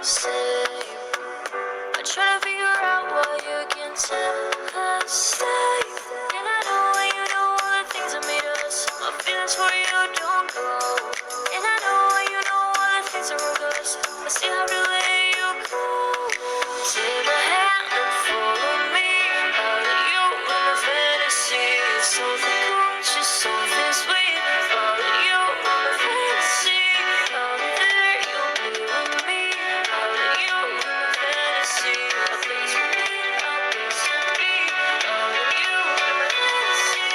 same. I try to figure out why you can't tell us stay. And I know when you know all the things that made us. My feelings for you don't go. And I know when you know all the things that broke us. I still have to let you go. Take my hand and follow me. Out of you in a fantasy. Something cool, just something sweet. Follow you in a fantasy. Out of there, you'll be with me. Out of you in a fantasy. A place for me, a place to be. Out of you in a fantasy.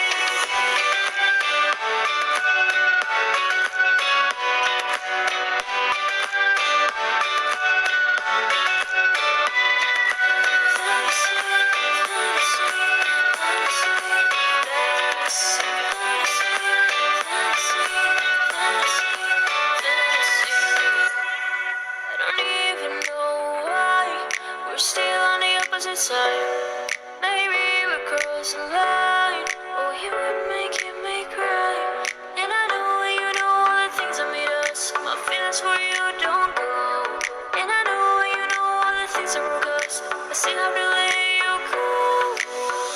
Still on the opposite side. Maybe we cross the line. Oh, you would make me cry. And I know when you know all the things that made us. My feelings for you don't go. And I know when you know all the things that broke us. I still have to let you go.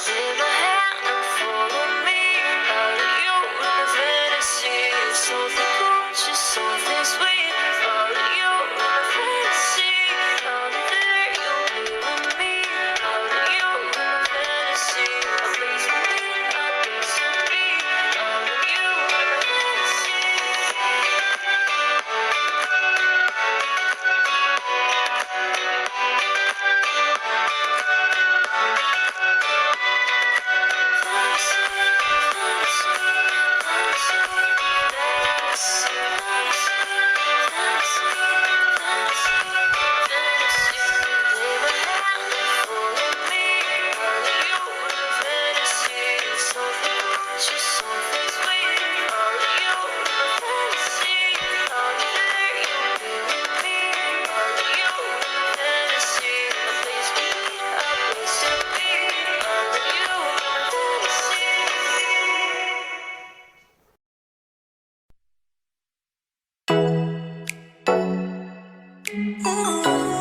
Take my hand and follow me. Out of you in a fantasy. Something cool, just something sweet. Follow you in a fantasy. Out of there, you'll be with me. Out of you in a fantasy. A place for me, a place to be. Out of you in a fantasy. Ooh.